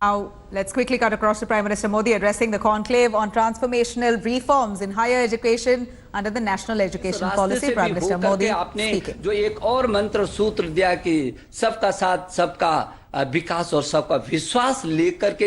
Now, let's quickly cut across to Prime Minister Modi addressing the conclave on transformational reforms in higher education under the National Education Policy. Prime Minister Modi speaking. जो एक और मंत्र सूत्र दिया कि सबका साथ, सबका विकास और सबका विश्वास लेकर के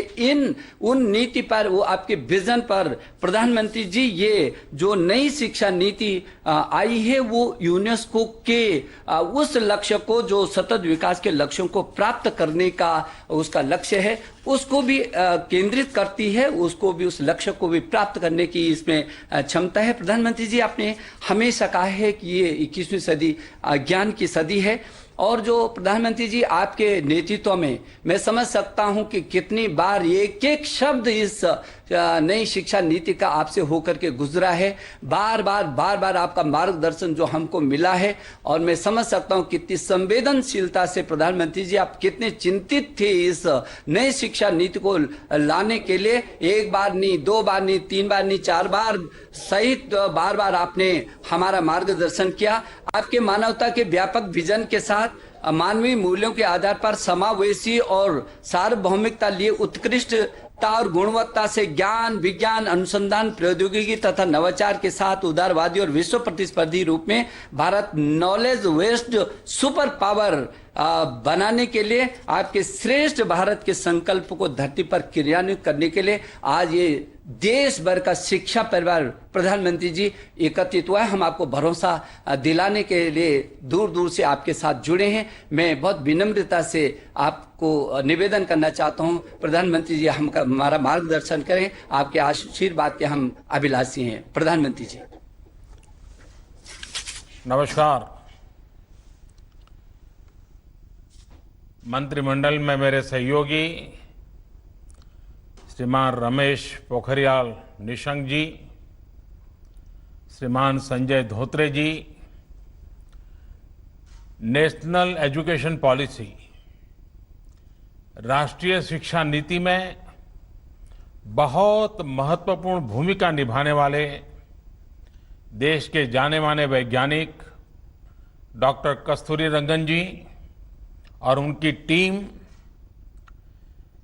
उन नीति पर, वो आपके विजन पर प्रधानमंत्री जी, ये जो नई शिक्षा नीति आई है वो यूनेस्को के उस लक्ष्य को, जो सतत विकास के लक्ष्यों को प्राप्त करने का उसका लक्ष्य है, उसको भी केंद्रित करती है, उसको भी, उस लक्ष्य को भी प्राप्त करने की इसमें क्षमता है। प्रधानमंत्री जी, आपने हमेशा कहा है कि ये 21वीं सदी ज्ञान की सदी है, और जो प्रधानमंत्री जी आपके नेतृत्व में मैं समझ सकता हूं कि कितनी बार एक एक शब्द इस नई शिक्षा नीति का आपसे होकर के गुजरा है। बार बार आपका मार्गदर्शन जो हमको मिला है, और मैं समझ सकता हूं कितनी संवेदनशीलता से प्रधानमंत्री जी आप कितने चिंतित थे इस नई शिक्षा नीति को लाने के लिए। एक बार नहीं, दो बार नहीं, तीन बार नहीं, चार बार सहित बार आपने हमारा मार्गदर्शन किया। आपके मानवता के व्यापक विजन के साथ मानवीय मूल्यों के आधार पर समावेशी और सार्वभौमिकता लिए उत्कृष्टता और गुणवत्ता से ज्ञान, विज्ञान, अनुसंधान, प्रौद्योगिकी तथा नवाचार के साथ उदारवादी और विश्व प्रतिस्पर्धी रूप में Bharat knowledge based super power बनाने के लिए, आपके श्रेष्ठ भारत के संकल्प को धरती पर क्रियान्वित करने के लिए आज ये देश भर का शिक्षा परिवार प्रधानमंत्री जी एकत्रित हुआ है। हम आपको भरोसा दिलाने के लिए दूर दूर से आपके साथ जुड़े हैं। मैं बहुत विनम्रता से आपको निवेदन करना चाहता हूं, प्रधानमंत्री जी हमारा मार्गदर्शन करें। आपके आशीर्वाद के हम अभिलाषी हैं। प्रधानमंत्री जी नमस्कार। मंत्रिमंडल में मेरे सहयोगी श्रीमान रमेश पोखरियाल निशंक जी, श्रीमान संजय धोत्रे जी, नेशनल एजुकेशन पॉलिसी, राष्ट्रीय शिक्षा नीति में बहुत महत्वपूर्ण भूमिका निभाने वाले देश के जाने माने वैज्ञानिक डॉक्टर कस्तूरीरंगन जी और उनकी टीम,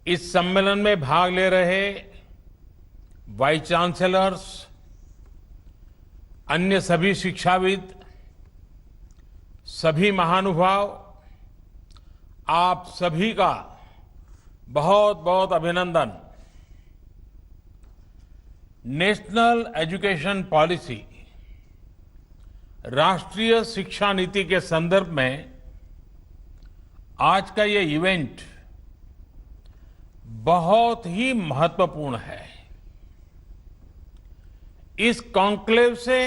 इस सम्मेलन में भाग ले रहे वाइस चांसलर्स, अन्य सभी शिक्षाविद, सभी महानुभाव, आप सभी का बहुत बहुत अभिनंदन। नेशनल एजुकेशन पॉलिसी, राष्ट्रीय शिक्षा नीति के संदर्भ में आज का ये इवेंट बहुत ही महत्वपूर्ण है। इस कॉन्क्लेव से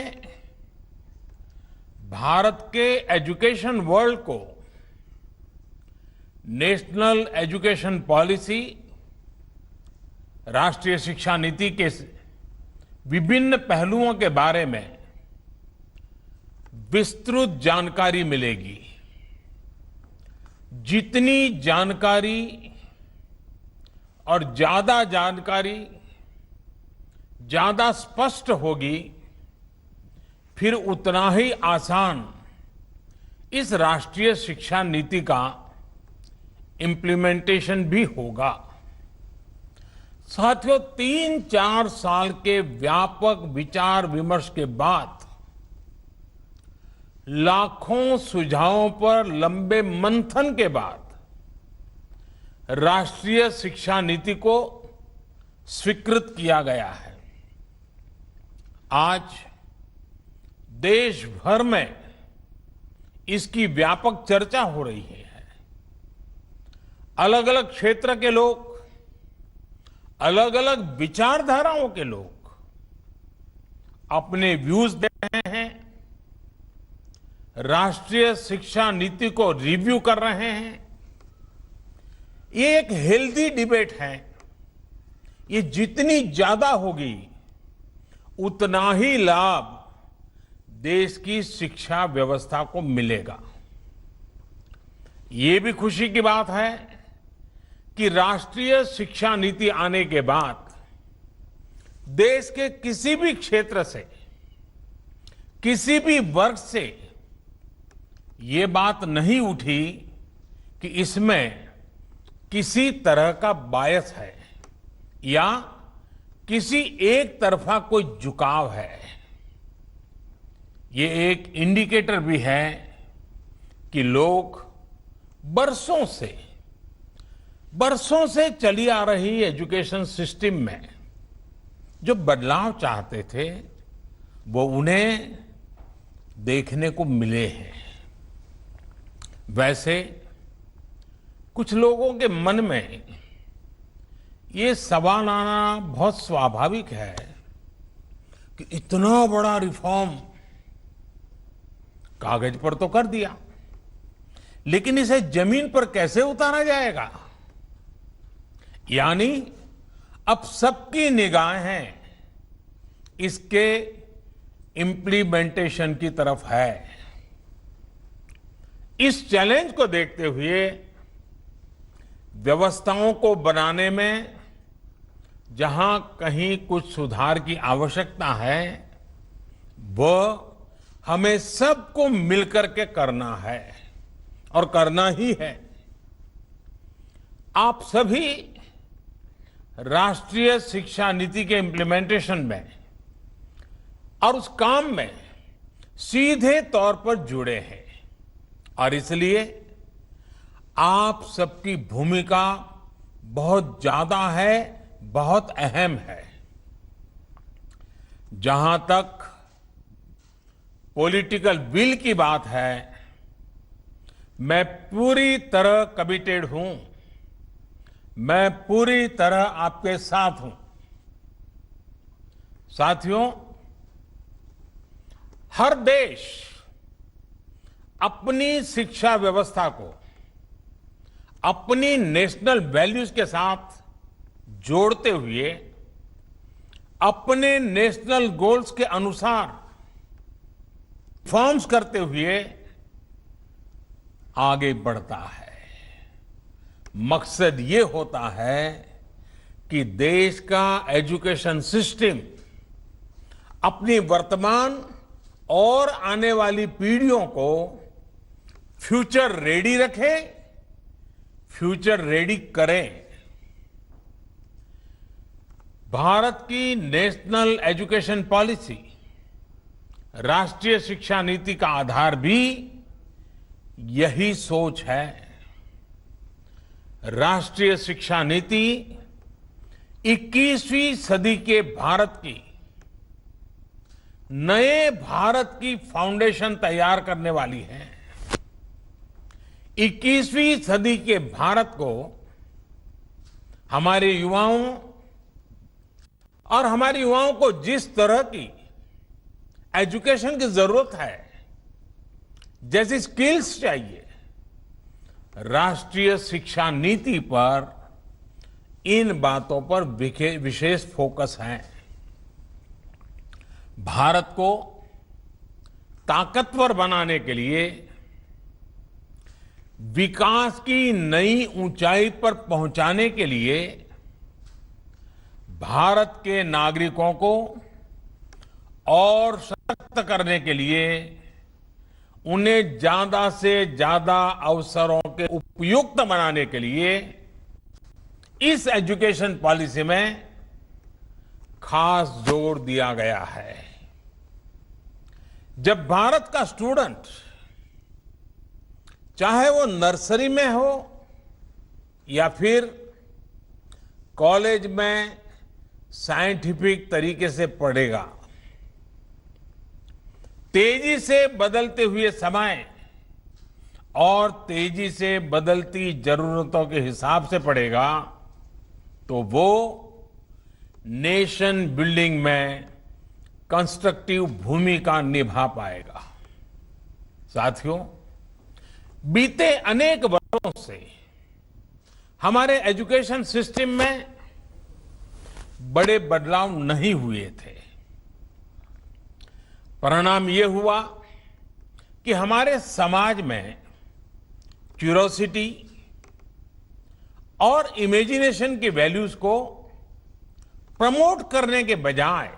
भारत के एजुकेशन वर्ल्ड को नेशनल एजुकेशन पॉलिसी, राष्ट्रीय शिक्षा नीति के विभिन्न पहलुओं के बारे में विस्तृत जानकारी मिलेगी। जितनी जानकारी और ज्यादा जानकारी ज्यादा स्पष्ट होगी, फिर उतना ही आसान इस राष्ट्रीय शिक्षा नीति का इम्प्लीमेंटेशन भी होगा। साथियों, 3-4 साल के व्यापक विचार विमर्श के बाद, लाखों सुझावों पर लंबे मंथन के बाद राष्ट्रीय शिक्षा नीति को स्वीकृत किया गया है। आज देश भर में इसकी व्यापक चर्चा हो रही है। अलग अलग क्षेत्र के लोग, अलग अलग विचारधाराओं के लोग अपने व्यूज दे रहे हैं, राष्ट्रीय शिक्षा नीति को रिव्यू कर रहे हैं। ये एक हेल्दी डिबेट है। ये जितनी ज्यादा होगी उतना ही लाभ देश की शिक्षा व्यवस्था को मिलेगा। ये भी खुशी की बात है कि राष्ट्रीय शिक्षा नीति आने के बाद देश के किसी भी क्षेत्र से, किसी भी वर्ग से ये बात नहीं उठी कि इसमें किसी तरह का बायस है या किसी एक तरफा कोई झुकाव है। ये एक इंडिकेटर भी है कि लोग बरसों से चली आ रही एजुकेशन सिस्टम में जो बदलाव चाहते थे वो उन्हें देखने को मिले हैं। वैसे कुछ लोगों के मन में ये सवाल आना बहुत स्वाभाविक है कि इतना बड़ा रिफॉर्म कागज पर तो कर दिया, लेकिन इसे जमीन पर कैसे उतारा जाएगा। यानी अब सबकी निगाहें इसके इम्प्लीमेंटेशन की तरफ है। इस चैलेंज को देखते हुए व्यवस्थाओं को बनाने में जहां कहीं कुछ सुधार की आवश्यकता है, वह हमें सबको मिलकर के करना है और करना ही है। आप सभी राष्ट्रीय शिक्षा नीति के इम्प्लीमेंटेशन में और उस काम में सीधे तौर पर जुड़े हैं और इसलिए आप सबकी भूमिका बहुत ज्यादा है, बहुत अहम है। जहां तक पॉलिटिकल विल की बात है, मैं पूरी तरह कमिटेड हूं, मैं पूरी तरह आपके साथ हूं। साथियों, हर देश अपनी शिक्षा व्यवस्था को अपनी नेशनल वैल्यूज के साथ जोड़ते हुए अपने नेशनल गोल्स के अनुसार रिफॉर्म्स करते हुए आगे बढ़ता है। मकसद ये होता है कि देश का एजुकेशन सिस्टम अपनी वर्तमान और आने वाली पीढ़ियों को फ्यूचर रेडी रखे, फ्यूचर रेडी करें। भारत की नेशनल एजुकेशन पॉलिसी, राष्ट्रीय शिक्षा नीति का आधार भी यही सोच है। राष्ट्रीय शिक्षा नीति 21वीं सदी के भारत की, नए भारत की फाउंडेशन तैयार करने वाली है। 21वीं सदी के भारत को हमारे युवाओं और हमारे युवाओं को जिस तरह की एजुकेशन की जरूरत है, जैसी स्किल्स चाहिए, राष्ट्रीय शिक्षा नीति पर इन बातों पर विशेष फोकस है। भारत को ताकतवर बनाने के लिए, विकास की नई ऊंचाई पर पहुंचाने के लिए भारत के नागरिकों को और सशक्त करने के लिए उन्हें ज्यादा से ज्यादा अवसरों के उपयुक्त बनाने के लिए इस एजुकेशन पॉलिसी में खास जोर दिया गया है। जब भारत का स्टूडेंट, चाहे वो नर्सरी में हो या फिर कॉलेज में साइंटिफिक तरीके से पढ़ेगा, तेजी से बदलते हुए समय और तेजी से बदलती जरूरतों के हिसाब से पढ़ेगा, तो वो नेशन बिल्डिंग में कंस्ट्रक्टिव भूमिका निभा पाएगा। साथियों, बीते अनेक वर्षों से हमारे एजुकेशन सिस्टम में बड़े बदलाव नहीं हुए थे। परिणाम ये हुआ कि हमारे समाज में क्यूरोसिटी और इमेजिनेशन की वैल्यूज को प्रमोट करने के बजाय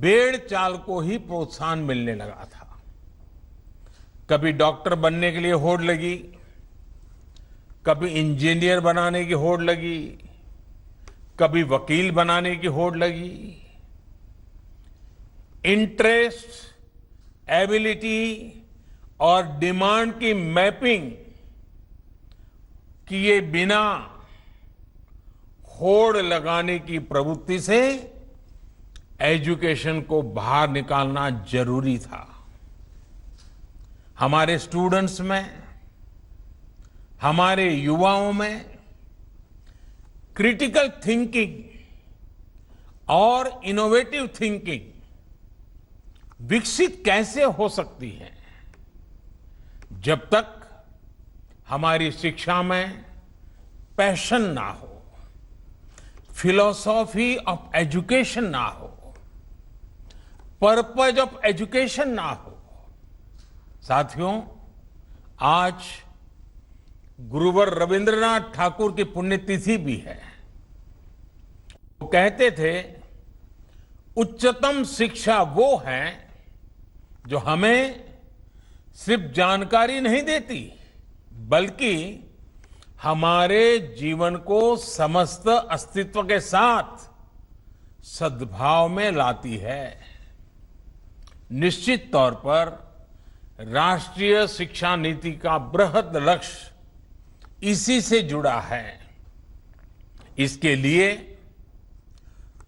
भेड़ चाल को ही प्रोत्साहन मिलने लगा था। कभी डॉक्टर बनने के लिए होड़ लगी, कभी इंजीनियर बनाने की होड़ लगी, कभी वकील बनाने की होड़ लगी। इंटरेस्ट, एबिलिटी और डिमांड की मैपिंग किए बिना होड़ लगाने की प्रवृत्ति से एजुकेशन को बाहर निकालना जरूरी था। हमारे स्टूडेंट्स में, हमारे युवाओं में क्रिटिकल थिंकिंग और इनोवेटिव थिंकिंग विकसित कैसे हो सकती है जब तक हमारी शिक्षा में पैशन ना हो, फिलॉसफी ऑफ एजुकेशन ना हो, पर्पज ऑफ एजुकेशन ना हो। साथियों, आज गुरुवर रविंद्रनाथ ठाकुर की पुण्यतिथि भी है। वो कहते थे, उच्चतम शिक्षा वो है जो हमें सिर्फ जानकारी नहीं देती, बल्कि हमारे जीवन को समस्त अस्तित्व के साथ सद्भाव में लाती है। निश्चित तौर पर राष्ट्रीय शिक्षा नीति का बृहद लक्ष्य इसी से जुड़ा है। इसके लिए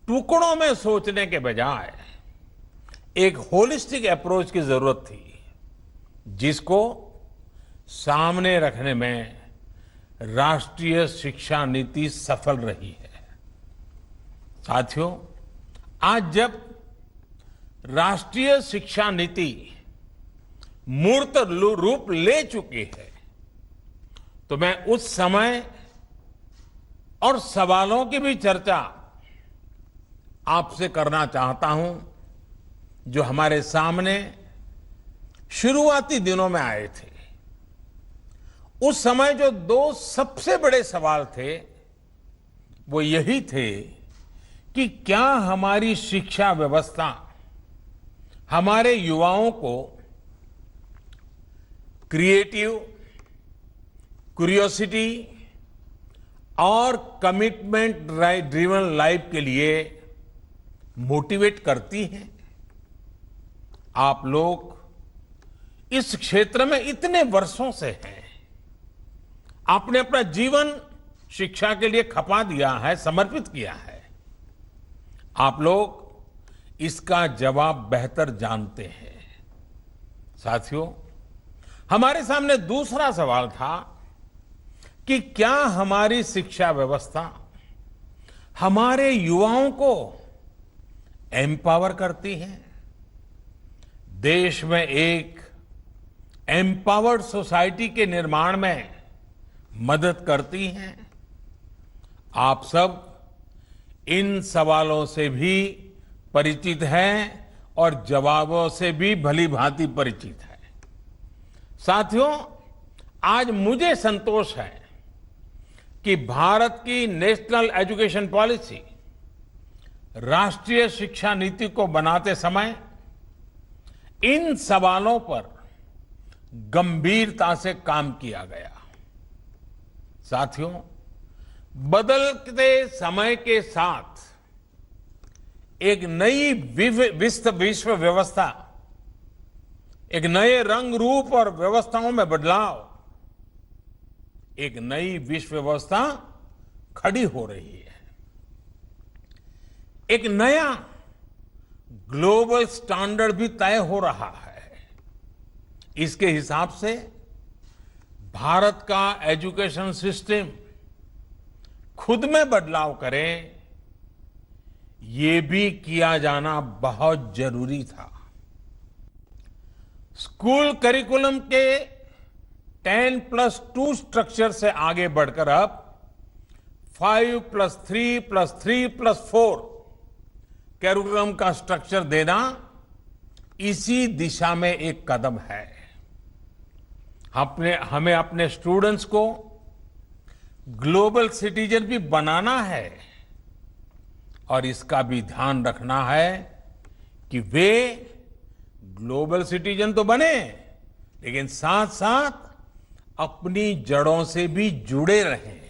टुकड़ों में सोचने के बजाय एक होलिस्टिक अप्रोच की जरूरत थी, जिसको सामने रखने में राष्ट्रीय शिक्षा नीति सफल रही है। साथियों, आज जब राष्ट्रीय शिक्षा नीति मूर्त रूप ले चुकी है, तो मैं उस समय और सवालों की भी चर्चा आपसे करना चाहता हूं जो हमारे सामने शुरुआती दिनों में आए थे। उस समय जो दो सबसे बड़े सवाल थे वो यही थे कि क्या हमारी शिक्षा व्यवस्था हमारे युवाओं को क्रिएटिव, क्यूरियोसिटी और कमिटमेंट ड्रिवन लाइफ के लिए मोटिवेट करती है। आप लोग इस क्षेत्र में इतने वर्षों से हैं, आपने अपना जीवन शिक्षा के लिए खपा दिया है, समर्पित किया है। आप लोग इसका जवाब बेहतर जानते हैं। साथियों, हमारे सामने दूसरा सवाल था कि क्या हमारी शिक्षा व्यवस्था हमारे युवाओं को एम्पावर करती है, देश में एक एम्पावर्ड सोसाइटी के निर्माण में मदद करती हैं। आप सब इन सवालों से भी परिचित हैं और जवाबों से भी भली भांति परिचित हैं। साथियों, आज मुझे संतोष है कि भारत की नेशनल एजुकेशन पॉलिसी, राष्ट्रीय शिक्षा नीति को बनाते समय इन सवालों पर गंभीरता से काम किया गया। साथियों, बदलते समय के साथ एक नई विश्व व्यवस्था, एक नए रंग रूप और व्यवस्थाओं में बदलाव, एक नई विश्व व्यवस्था खड़ी हो रही है। एक नया ग्लोबल स्टैंडर्ड भी तय हो रहा है। इसके हिसाब से भारत का एजुकेशन सिस्टम खुद में बदलाव करे, ये भी किया जाना बहुत जरूरी था। स्कूल करिकुलम के 10+2 स्ट्रक्चर से आगे बढ़कर अब 5+3+3+4 करिकुलम का स्ट्रक्चर देना इसी दिशा में एक कदम है। हमें अपने स्टूडेंट्स को ग्लोबल सिटीजन भी बनाना है और इसका भी ध्यान रखना है कि वे ग्लोबल सिटीजन तो बने, लेकिन साथ साथ अपनी जड़ों से भी जुड़े रहें।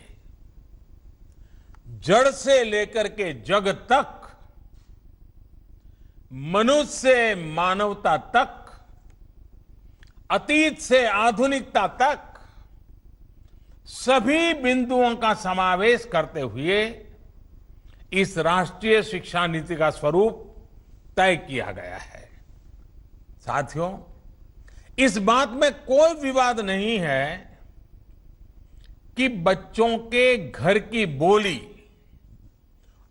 जड़ से लेकर के जग तक, मनुष्य से मानवता तक, अतीत से आधुनिकता तक सभी बिंदुओं का समावेश करते हुए इस राष्ट्रीय शिक्षा नीति का स्वरूप तय किया गया है। साथियों, इस बात में कोई विवाद नहीं है कि बच्चों के घर की बोली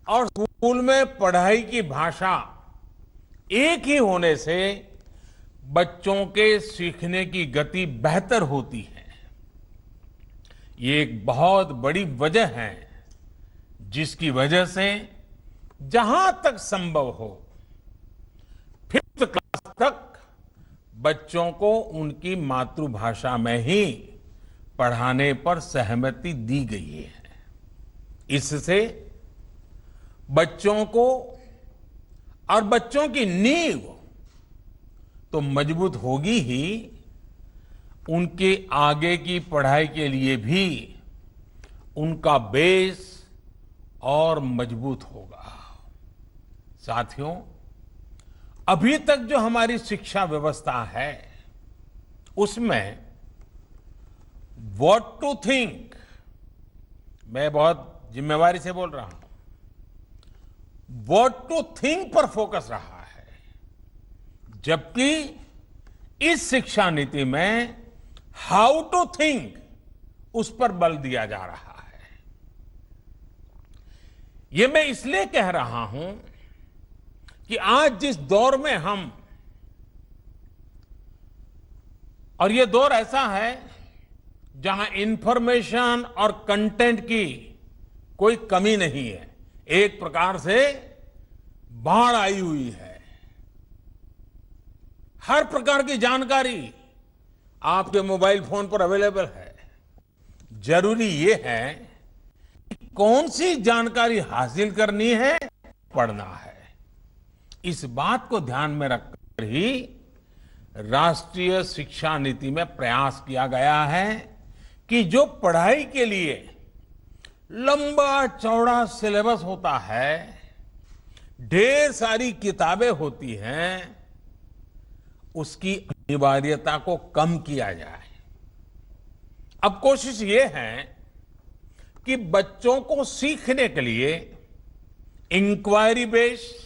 और स्कूल में पढ़ाई की भाषा एक ही होने से बच्चों के सीखने की गति बेहतर होती है। ये एक बहुत बड़ी वजह है जिसकी वजह से जहां तक संभव हो 5th क्लास तक बच्चों को उनकी मातृभाषा में ही पढ़ाने पर सहमति दी गई है। इससे बच्चों को और बच्चों की नींव तो मजबूत होगी ही, उनके आगे की पढ़ाई के लिए भी उनका बेस और मजबूत होगा। साथियों, अभी तक जो हमारी शिक्षा व्यवस्था है उसमें व्हाट टू थिंक, मैं बहुत जिम्मेवारी से बोल रहा हूं, व्हाट टू थिंक पर फोकस रहा है, जबकि इस शिक्षा नीति में हाउ टू थिंक उस पर बल दिया जा रहा है। ये मैं इसलिए कह रहा हूं कि आज जिस दौर में हम, और ये दौर ऐसा है जहां इंफॉर्मेशन और कंटेंट की कोई कमी नहीं है, एक प्रकार से बाढ़ आई हुई है। हर प्रकार की जानकारी आपके मोबाइल फोन पर अवेलेबल है। जरूरी ये है कि कौन सी जानकारी हासिल करनी है, पढ़ना है। इस बात को ध्यान में रखकर ही राष्ट्रीय शिक्षा नीति में प्रयास किया गया है कि जो पढ़ाई के लिए लंबा चौड़ा सिलेबस होता है, ढेर सारी किताबें होती हैं, उसकी अनिवार्यता को कम किया जाए। अब कोशिश ये है कि बच्चों को सीखने के लिए inquiry based,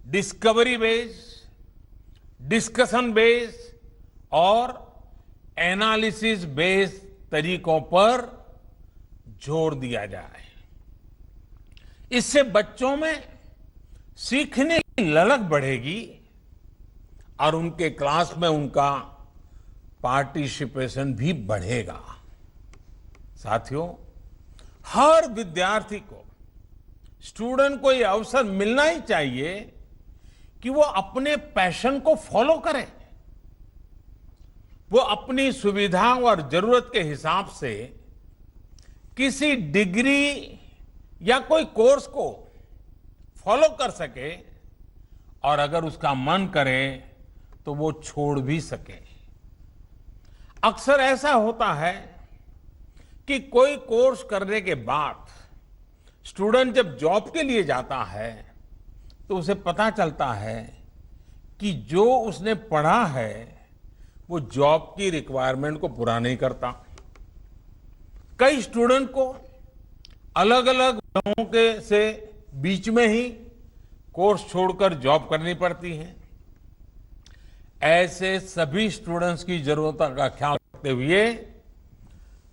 discovery based, discussion based और एनालिसिस बेस्ड तरीकों पर जोर दिया जाए। इससे बच्चों में सीखने की ललक बढ़ेगी और उनके क्लास में उनका पार्टिसिपेशन भी बढ़ेगा। साथियों, हर विद्यार्थी को, स्टूडेंट को यह अवसर मिलना ही चाहिए कि वो अपने पैशन को फॉलो करे। वो अपनी सुविधा और जरूरत के हिसाब से किसी डिग्री या कोई कोर्स को फॉलो कर सके और अगर उसका मन करे तो वो छोड़ भी सके। अक्सर ऐसा होता है कि कोई कोर्स करने के बाद स्टूडेंट जब जॉब के लिए जाता है तो उसे पता चलता है कि जो उसने पढ़ा है वो जॉब की रिक्वायरमेंट को पूरा नहीं करता। कई स्टूडेंट को अलग अलग लोगों के से बीच में ही कोर्स छोड़कर जॉब करनी पड़ती है। ऐसे सभी स्टूडेंट्स की जरूरतों का ख्याल रखते हुए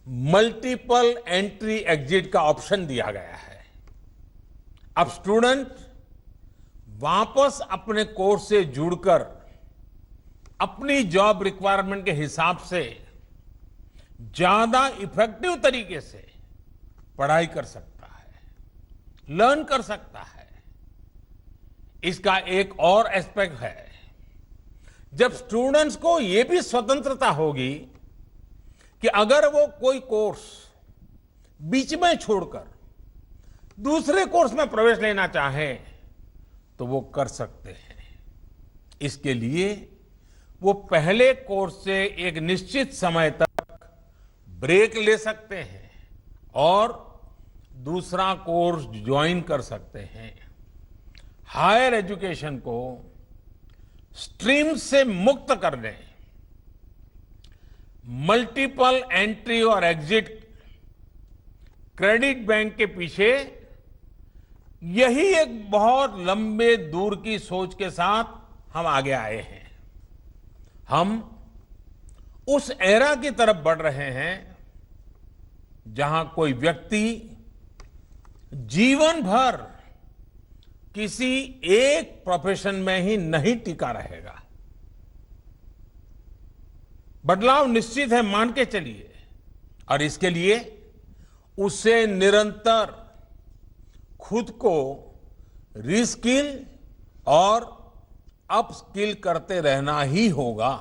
मल्टीपल एंट्री एग्जिट का ऑप्शन दिया गया है। अब स्टूडेंट वापस अपने कोर्स से जुड़कर अपनी जॉब रिक्वायरमेंट के हिसाब से ज्यादा इफेक्टिव तरीके से पढ़ाई कर सकता है, लर्न कर सकता है। इसका एक और एस्पेक्ट है, जब स्टूडेंट्स को यह भी स्वतंत्रता होगी कि अगर वो कोई कोर्स बीच में छोड़कर दूसरे कोर्स में प्रवेश लेना चाहे तो वो कर सकते हैं। इसके लिए वो पहले कोर्स से एक निश्चित समय तक ब्रेक ले सकते हैं और दूसरा कोर्स ज्वाइन कर सकते हैं। हायर एजुकेशन को स्ट्रीम से मुक्त करने, मल्टीपल एंट्री और एग्जिट क्रेडिट बैंक के पीछे यही एक बहुत लंबे दूर की सोच के साथ हम आगे आए हैं। हम उस एरा की तरफ बढ़ रहे हैं जहां कोई व्यक्ति जीवन भर किसी एक प्रोफेशन में ही नहीं टिका रहेगा। बदलाव निश्चित है, मान के चलिए, और इसके लिए उसे निरंतर खुद को रीस्किल और अपस्किल करते रहना ही होगा।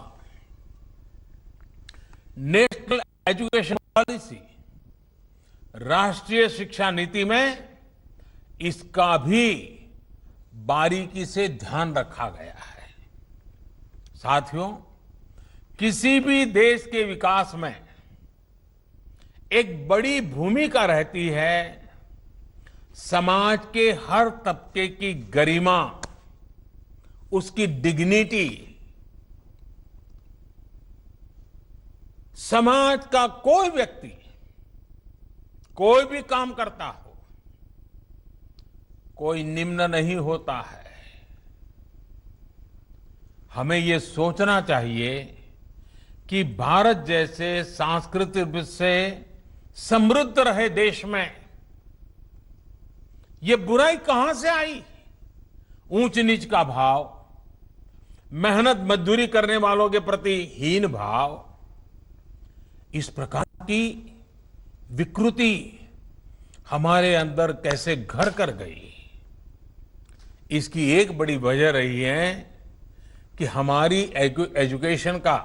नेशनल एजुकेशन पॉलिसी, राष्ट्रीय शिक्षा नीति में इसका भी बारीकी से ध्यान रखा गया है। साथियों, किसी भी देश के विकास में एक बड़ी भूमिका रहती है समाज के हर तबके की गरिमा, उसकी डिग्निटी। समाज का कोई व्यक्ति कोई भी काम करता हो, कोई निम्न नहीं होता है। हमें ये सोचना चाहिए कि भारत जैसे सांस्कृतिक रूप से समृद्ध रहे देश में ये बुराई कहां से आई? ऊंच नीच का भाव, मेहनत मजदूरी करने वालों के प्रति हीन भाव, इस प्रकार की विकृति हमारे अंदर कैसे घर कर गई? इसकी एक बड़ी वजह रही है कि हमारी एजुकेशन का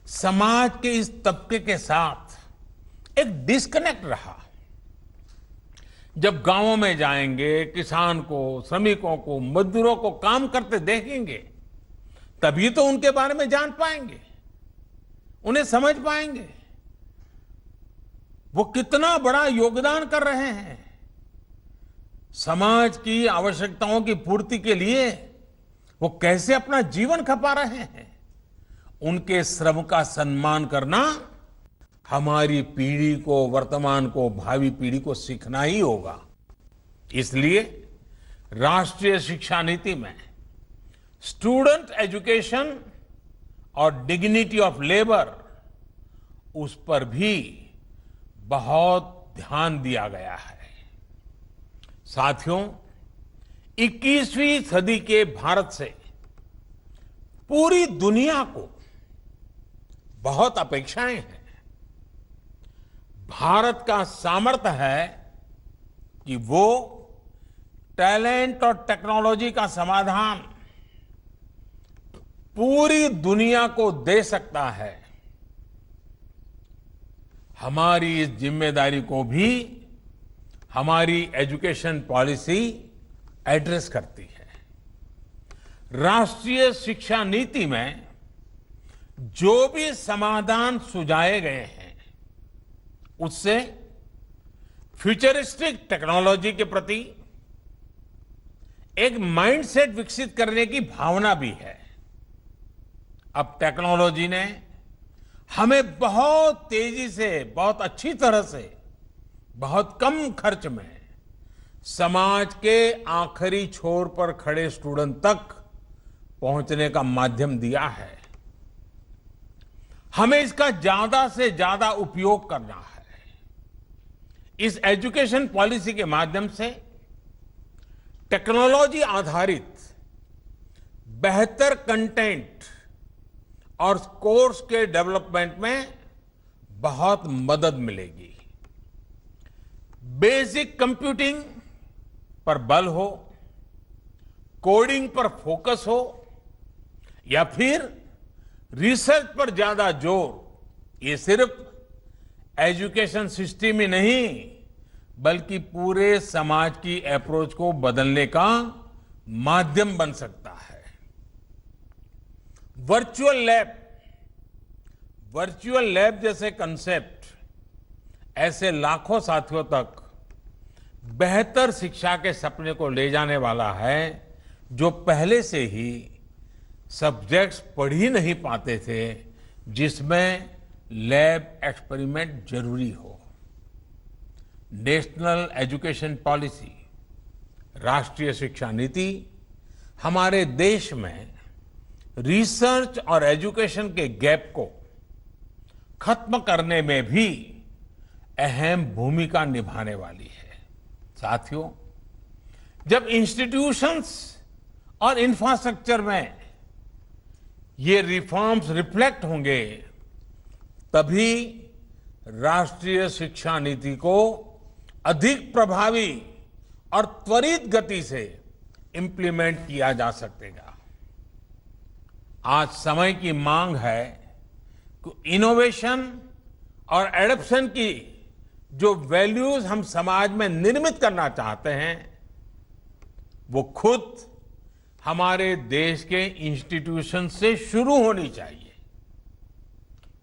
समाज के इस तबके के साथ एक डिस्कनेक्ट रहा। जब गांवों में जाएंगे, किसान को, श्रमिकों को, मजदूरों को काम करते देखेंगे, तभी तो उनके बारे में जान पाएंगे, उन्हें समझ पाएंगे वो कितना बड़ा योगदान कर रहे हैं। समाज की आवश्यकताओं की पूर्ति के लिए वो कैसे अपना जीवन खपा रहे हैं। उनके श्रम का सम्मान करना हमारी पीढ़ी को, वर्तमान को, भावी पीढ़ी को सीखना ही होगा। इसलिए राष्ट्रीय शिक्षा नीति में स्टूडेंट एजुकेशन और डिग्निटी ऑफ लेबर, उस पर भी बहुत ध्यान दिया गया है। साथियों, 21वीं सदी के भारत से पूरी दुनिया को बहुत अपेक्षाएं हैं। भारत का सामर्थ्य है कि वो टैलेंट और टेक्नोलॉजी का समाधान पूरी दुनिया को दे सकता है। हमारी इस जिम्मेदारी को भी हमारी एजुकेशन पॉलिसी एड्रेस करती है। राष्ट्रीय शिक्षा नीति में जो भी समाधान सुझाए गए हैं, उससे फ्यूचरिस्टिक टेक्नोलॉजी के प्रति एक माइंडसेट विकसित करने की भावना भी है। अब टेक्नोलॉजी ने हमें बहुत तेजी से, बहुत अच्छी तरह से, बहुत कम खर्च में समाज के आखिरी छोर पर खड़े स्टूडेंट तक पहुंचने का माध्यम दिया है। हमें इसका ज्यादा से ज्यादा उपयोग करना है। इस एजुकेशन पॉलिसी के माध्यम से टेक्नोलॉजी आधारित बेहतर कंटेंट और कोर्स के डेवलपमेंट में बहुत मदद मिलेगी। बेसिक कंप्यूटिंग पर बल हो, कोडिंग पर फोकस हो, या फिर रिसर्च पर ज्यादा जोर, ये सिर्फ एजुकेशन सिस्टम ही नहीं बल्कि पूरे समाज की अप्रोच को बदलने का माध्यम बन सकता है। वर्चुअल लैब जैसे कंसेप्ट ऐसे लाखों साथियों तक बेहतर शिक्षा के सपने को ले जाने वाला है जो पहले से ही सब्जेक्ट्स पढ़ ही नहीं पाते थे जिसमें लैब एक्सपेरिमेंट जरूरी हो। नेशनल एजुकेशन पॉलिसी, राष्ट्रीय शिक्षा नीति हमारे देश में रिसर्च और एजुकेशन के गैप को खत्म करने में भी अहम भूमिका निभाने वाली है। साथियों, जब इंस्टीट्यूशंस और इंफ्रास्ट्रक्चर में ये रिफॉर्म्स रिफ्लेक्ट होंगे तभी राष्ट्रीय शिक्षा नीति को अधिक प्रभावी और त्वरित गति से इंप्लीमेंट किया जा सकेगा। आज समय की मांग है कि इनोवेशन और एडॉप्शन की जो वैल्यूज हम समाज में निर्मित करना चाहते हैं वो खुद हमारे देश के इंस्टीट्यूशन से शुरू होनी चाहिए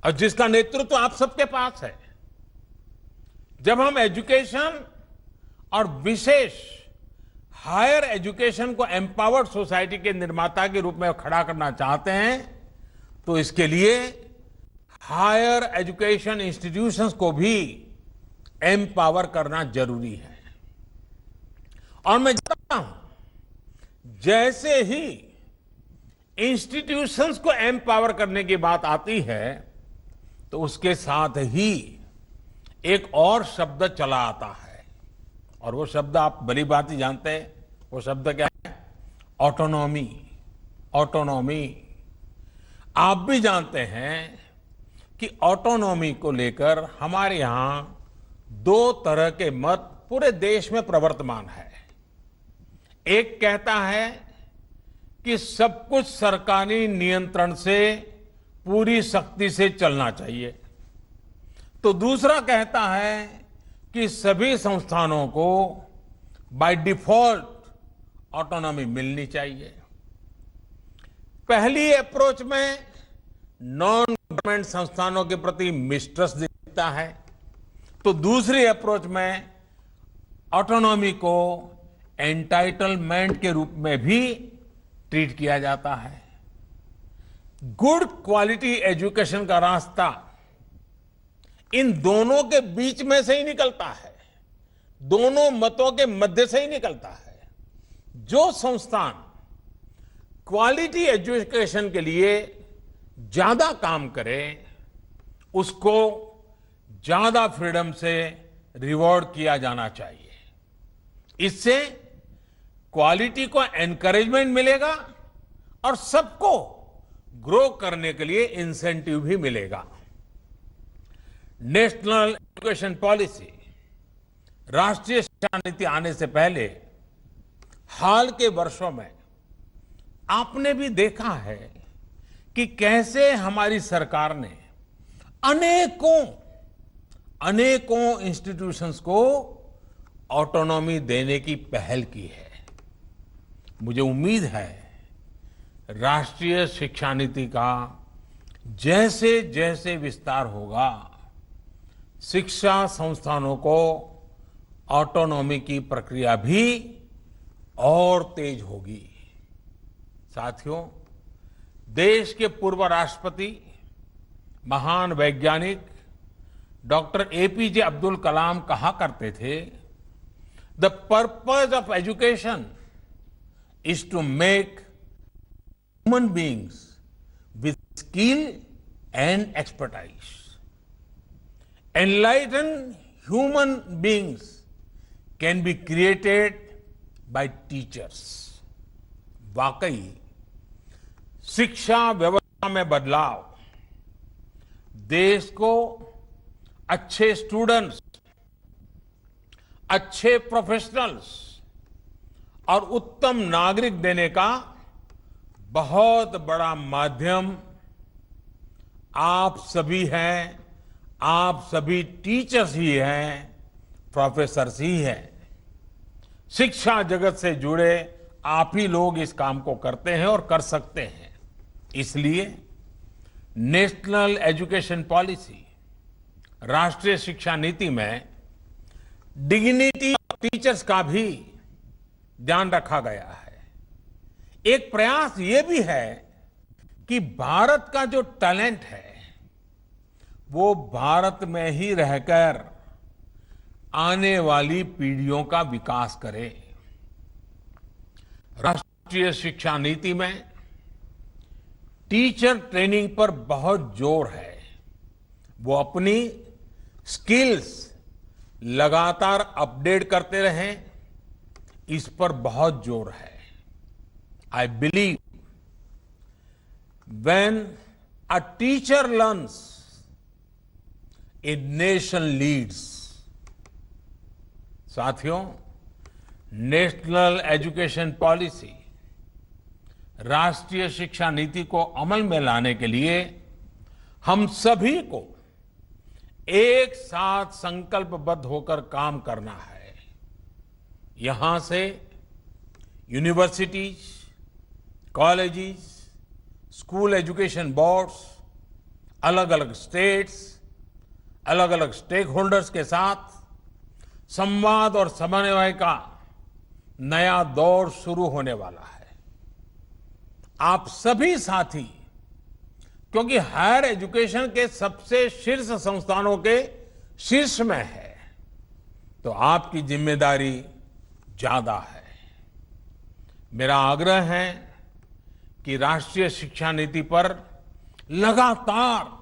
और जिसका नेतृत्व आप सबके पास है। जब हम एजुकेशन और विशेष हायर एजुकेशन को एम्पावर्ड सोसाइटी के निर्माता के रूप में खड़ा करना चाहते हैं तो इसके लिए हायर एजुकेशन इंस्टीट्यूशंस को भी एम्पावर करना जरूरी है। और मैं जानता हूं जैसे ही इंस्टीट्यूशंस को एम्पावर करने की बात आती है तो उसके साथ ही एक और शब्द चला आता है और वो शब्द आप भली बात ही जानते हैं। वो शब्द क्या है? ऑटोनॉमी। ऑटोनॉमी। आप भी जानते हैं कि ऑटोनॉमी को लेकर हमारे यहां दो तरह के मत पूरे देश में प्रवर्तमान है। एक कहता है कि सब कुछ सरकारी नियंत्रण से पूरी सख्ती से चलना चाहिए, तो दूसरा कहता है कि सभी संस्थानों को बाय डिफॉल्ट ऑटोनॉमी मिलनी चाहिए। पहली अप्रोच में नॉन गवर्नमेंट संस्थानों के प्रति मिसट्रस्ट दिखता है, तो दूसरी अप्रोच में ऑटोनॉमी को एंटाइटलमेंट के रूप में भी ट्रीट किया जाता है। गुड क्वालिटी एजुकेशन का रास्ता इन दोनों के बीच में से ही निकलता है, दोनों मतों के मध्य से ही निकलता है। जो संस्थान क्वालिटी एजुकेशन के लिए ज्यादा काम करे उसको ज्यादा फ्रीडम से रिवॉर्ड किया जाना चाहिए। इससे क्वालिटी को एनकरेजमेंट मिलेगा और सबको ग्रो करने के लिए इंसेंटिव भी मिलेगा। नेशनल एजुकेशन पॉलिसी, राष्ट्रीय शिक्षा नीति आने से पहले हाल के वर्षों में आपने भी देखा है कि कैसे हमारी सरकार ने अनेकों इंस्टीट्यूशंस को ऑटोनॉमी देने की पहल की है। मुझे उम्मीद है राष्ट्रीय शिक्षा नीति का जैसे जैसे विस्तार होगा शिक्षा संस्थानों को ऑटोनॉमी की प्रक्रिया भी और तेज होगी। साथियों, देश के पूर्व राष्ट्रपति महान वैज्ञानिक डॉक्टर एपीजे अब्दुल कलाम कहा करते थे, the purpose of education is to make human beings with skill and expertise. Enlightened human beings can be created by teachers. वाकई शिक्षा व्यवस्था में बदलाव देश को अच्छे स्टूडेंट्स, अच्छे प्रोफेशनल्स और उत्तम नागरिक देने का बहुत बड़ा माध्यम आप सभी हैं। आप सभी टीचर्स ही हैं, प्रोफेसर्स ही हैं। शिक्षा जगत से जुड़े आप ही लोग इस काम को करते हैं और कर सकते हैं। इसलिए नेशनल एजुकेशन पॉलिसी राष्ट्रीय शिक्षा नीति में डिग्निटी ऑफ टीचर्स का भी ध्यान रखा गया है। एक प्रयास ये भी है कि भारत का जो टैलेंट है वो भारत में ही रहकर आने वाली पीढ़ियों का विकास करे। राष्ट्रीय शिक्षा नीति में टीचर ट्रेनिंग पर बहुत जोर है। वो अपनी स्किल्स लगातार अपडेट करते रहें, इस पर बहुत जोर है। I believe when a teacher learns, a nation leads. साथियों, नेशनल एजुकेशन पॉलिसी, राष्ट्रीय शिक्षा नीति को अमल में लाने के लिए हम सभी को एक साथ संकल्पबद्ध होकर काम करना है। यहां से universities, colleges, school education boards, अलग अलग स्टेट्स, अलग अलग स्टेक होल्डर्स के साथ संवाद और समन्वय का नया दौर शुरू होने वाला है। आप सभी साथी, क्योंकि हायर एजुकेशन के सबसे शीर्ष संस्थानों के शीर्ष में है, तो आपकी जिम्मेदारी ज्यादा है। मेरा आग्रह है कि राष्ट्रीय शिक्षा नीति पर लगातार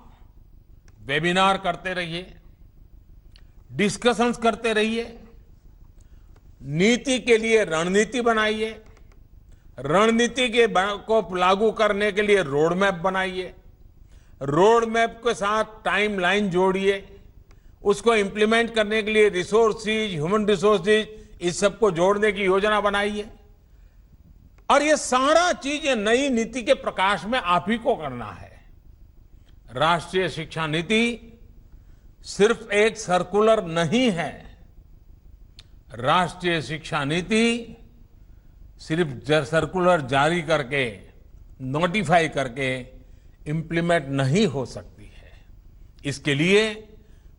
वेबिनार करते रहिए, डिस्कशंस करते रहिए, नीति के लिए रणनीति बनाइए, रणनीति को लागू करने के लिए रोड मैप बनाइए, रोड मैप के साथ टाइमलाइन जोड़िए, उसको इंप्लीमेंट करने के लिए रिसोर्सेज, ह्यूमन रिसोर्सेज, इस सबको जोड़ने की योजना बनाइए। और ये सारा चीज नई नीति के प्रकाश में आप ही को करना है। राष्ट्रीय शिक्षा नीति सिर्फ एक सर्कुलर नहीं है। राष्ट्रीय शिक्षा नीति सिर्फ सर्कुलर जारी करके, नोटिफाई करके इंप्लीमेंट नहीं हो सकती है। इसके लिए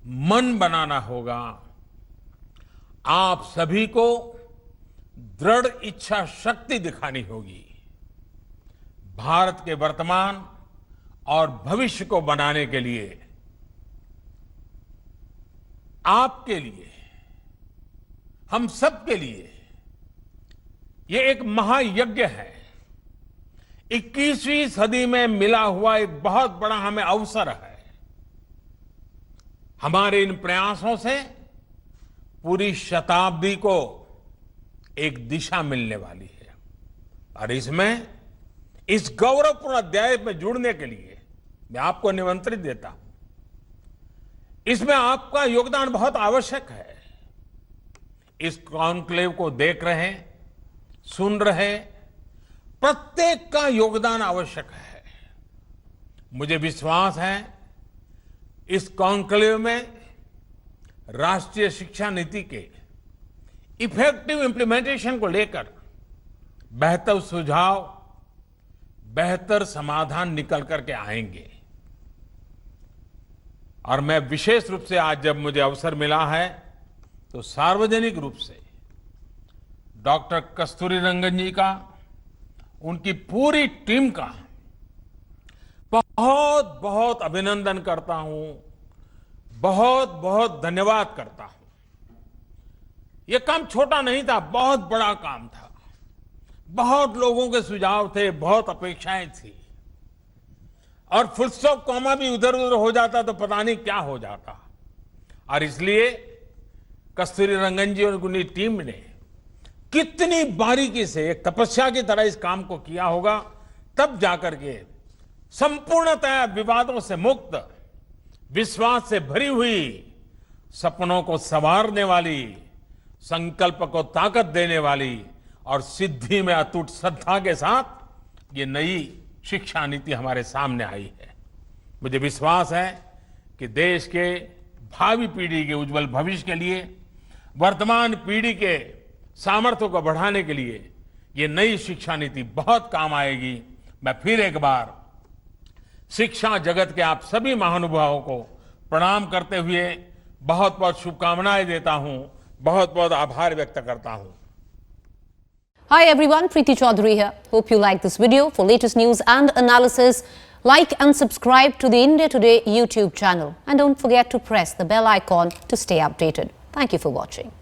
मन बनाना होगा। आप सभी को दृढ़ इच्छा शक्ति दिखानी होगी। भारत के वर्तमान और भविष्य को बनाने के लिए, आपके लिए, हम सबके लिए ये एक महायज्ञ है। 21वीं सदी में मिला हुआ एक बहुत बड़ा हमें अवसर है। हमारे इन प्रयासों से पूरी शताब्दी को एक दिशा मिलने वाली है। और इसमें, इस गौरवपूर्ण अध्याय में जुड़ने के लिए मैं आपको निमंत्रित देता हूं। इसमें आपका योगदान बहुत आवश्यक है। इस कॉन्क्लेव को देख रहे, सुन रहे प्रत्येक का योगदान आवश्यक है। मुझे विश्वास है इस कॉन्क्लेव में राष्ट्रीय शिक्षा नीति के इफेक्टिव इंप्लीमेंटेशन को लेकर बेहतर सुझाव, बेहतर समाधान निकल करके आएंगे। और मैं विशेष रूप से आज जब मुझे अवसर मिला है तो सार्वजनिक रूप से डॉक्टर कस्तूरीरंगन जी का, उनकी पूरी टीम का बहुत बहुत अभिनंदन करता हूं, बहुत बहुत धन्यवाद करता हूं। यह काम छोटा नहीं था, बहुत बड़ा काम था। बहुत लोगों के सुझाव थे, बहुत अपेक्षाएं थी, और फुल स्टॉप कॉमा भी उधर उधर हो जाता तो पता नहीं क्या हो जाता। और इसलिए कस्तूरीरंगन जी और उनकी टीम ने कितनी बारीकी से, एक तपस्या की तरह इस काम को किया होगा, तब जाकर के संपूर्णतः विवादों से मुक्त, विश्वास से भरी हुई, सपनों को संवारने वाली, संकल्प को ताकत देने वाली और सिद्धि में अटूट श्रद्धा के साथ ये नई शिक्षा नीति हमारे सामने आई है। मुझे विश्वास है कि देश के भावी पीढ़ी के उज्जवल भविष्य के लिए, वर्तमान पीढ़ी के सामर्थ्य को बढ़ाने के लिए ये नई शिक्षा नीति बहुत काम आएगी। मैं फिर एक बार शिक्षा जगत के आप सभी महानुभावों को प्रणाम करते हुए बहुत बहुत शुभकामनाएं देता हूं, बहुत बहुत आभार व्यक्त करता हूं। Hi everyone, Preeti Chaudhary here. Hope you like this video. For latest news and analysis, like and subscribe to the India Today YouTube channel. And don't forget to press the bell icon to stay updated. Thank you for watching.